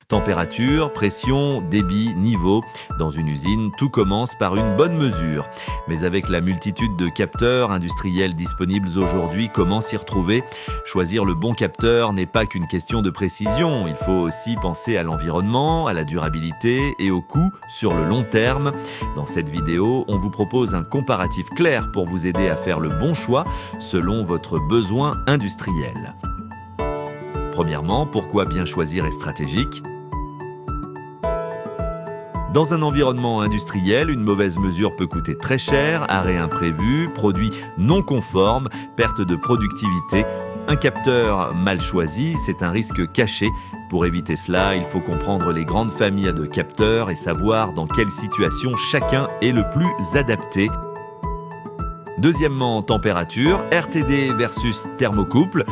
Température, pression, débit, niveau. Dans une usine, tout commence par une bonne mesure. Mais avec la multitude de capteurs industriels disponibles aujourd'hui, comment s'y retrouver ? Choisir le bon capteur n'est pas qu'une question de précision. Il faut aussi penser à l'environnement, à la durabilité et au coût sur le long terme. Dans cette vidéo, on vous propose un comparatif clair pour vous aider à faire le bon choix selon votre besoin industriel. Premièrement, pourquoi bien choisir est stratégique ? Dans un environnement industriel, une mauvaise mesure peut coûter très cher, arrêt imprévu, produit non conforme, perte de productivité. Un capteur mal choisi, c'est un risque caché. Pour éviter cela, il faut comprendre les grandes familles de capteurs et savoir dans quelle situation chacun est le plus adapté. Deuxièmement, température, RTD versus thermocouple.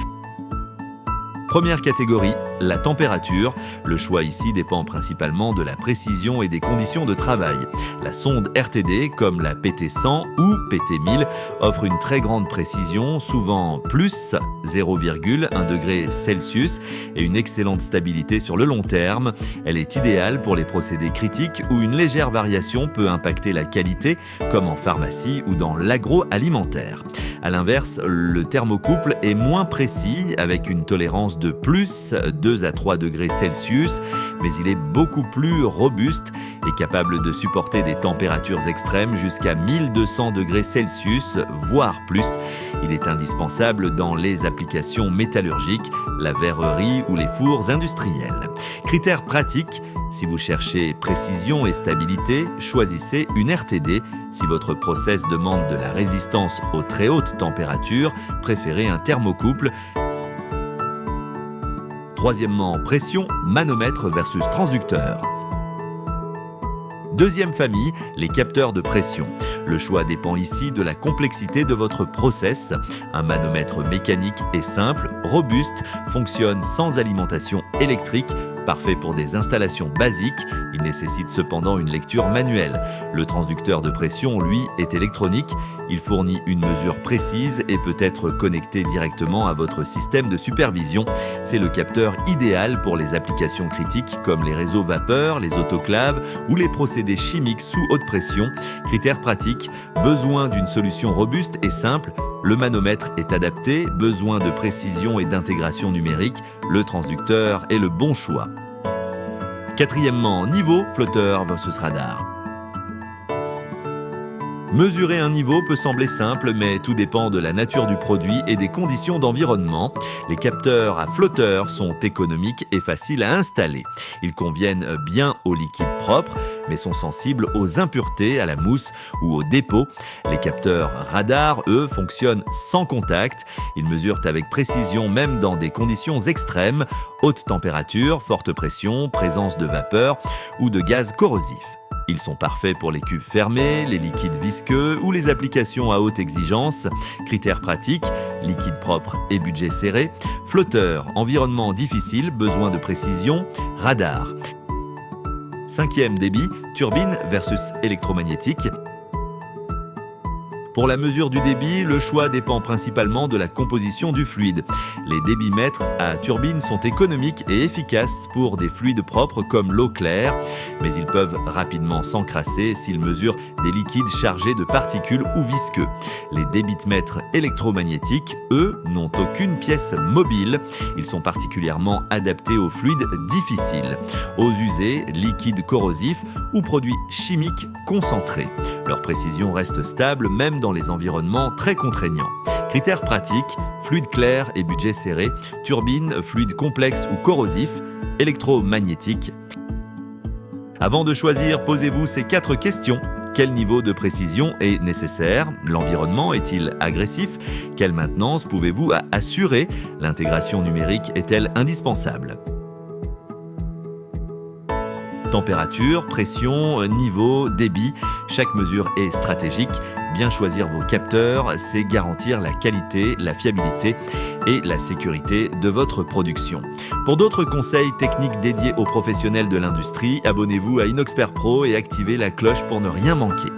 Première catégorie, la température. Le choix ici dépend principalement de la précision et des conditions de travail. La sonde RTD, comme la PT100 ou PT1000, offre une très grande précision, souvent plus 0,1 degré Celsius et une excellente stabilité sur le long terme. Elle est idéale pour les procédés critiques où une légère variation peut impacter la qualité, comme en pharmacie ou dans l'agroalimentaire. A l'inverse, le thermocouple est moins précis, avec une tolérance de plus 2 à 3 degrés Celsius, mais il est beaucoup plus robuste et capable de supporter des températures extrêmes jusqu'à 1200 degrés Celsius, voire plus. Il est indispensable dans les applications métallurgiques, la verrerie ou les fours industriels. Critères pratiques, si vous cherchez précision et stabilité, choisissez une RTD. Si votre process demande de la résistance aux très hautes températures, préférez un thermocouple. Troisièmement, pression, manomètre versus transducteur. Deuxième famille, les capteurs de pression. Le choix dépend ici de la complexité de votre process. Un manomètre mécanique est simple, robuste, fonctionne sans alimentation électrique, parfait pour des installations basiques. Il nécessite cependant une lecture manuelle. Le transducteur de pression, lui, est électronique. Il fournit une mesure précise et peut être connecté directement à votre système de supervision. C'est le capteur idéal pour les applications critiques comme les réseaux vapeur, les autoclaves ou les procédés chimiques sous haute pression. Critères pratiques, besoin d'une solution robuste et simple. Le manomètre est adapté, besoin de précision et d'intégration numérique. Le transducteur est le bon choix. Quatrièmement, niveau, flotteur versus radar. Mesurer un niveau peut sembler simple, mais tout dépend de la nature du produit et des conditions d'environnement. Les capteurs à flotteur sont économiques et faciles à installer. Ils conviennent bien aux liquides propres, mais sont sensibles aux impuretés, à la mousse ou aux dépôts. Les capteurs radar, eux, fonctionnent sans contact. Ils mesurent avec précision même dans des conditions extrêmes, haute température, forte pression, présence de vapeur ou de gaz corrosif. Ils sont parfaits pour les cuves fermées, les liquides visqueux ou les applications à haute exigence. Critères pratiques, liquide propre et budget serré. Flotteur, environnement difficile, besoin de précision. Radar. Cinquième débit, turbine versus électromagnétique. Pour la mesure du débit, le choix dépend principalement de la composition du fluide. Les débitmètres à turbine sont économiques et efficaces pour des fluides propres comme l'eau claire, mais ils peuvent rapidement s'encrasser s'ils mesurent des liquides chargés de particules ou visqueux. Les débitmètres électromagnétiques, eux, n'ont aucune pièce mobile. Ils sont particulièrement adaptés aux fluides difficiles, eaux usées, liquides corrosifs ou produits chimiques concentrés. Leur précision reste stable même dans les environnements très contraignants. Critères pratiques, fluide clair et budget serré, turbine, fluide complexe ou corrosif, électromagnétique. Avant de choisir, posez-vous ces 4 questions. Quel niveau de précision est nécessaire ? L'environnement est-il agressif ? Quelle maintenance pouvez-vous assurer ? L'intégration numérique est-elle indispensable ? Température, pression, niveau, débit, chaque mesure est stratégique. Bien choisir vos capteurs, c'est garantir la qualité, la fiabilité et la sécurité de votre production. Pour d'autres conseils techniques dédiés aux professionnels de l'industrie, abonnez-vous à Inoxpert Pro et activez la cloche pour ne rien manquer.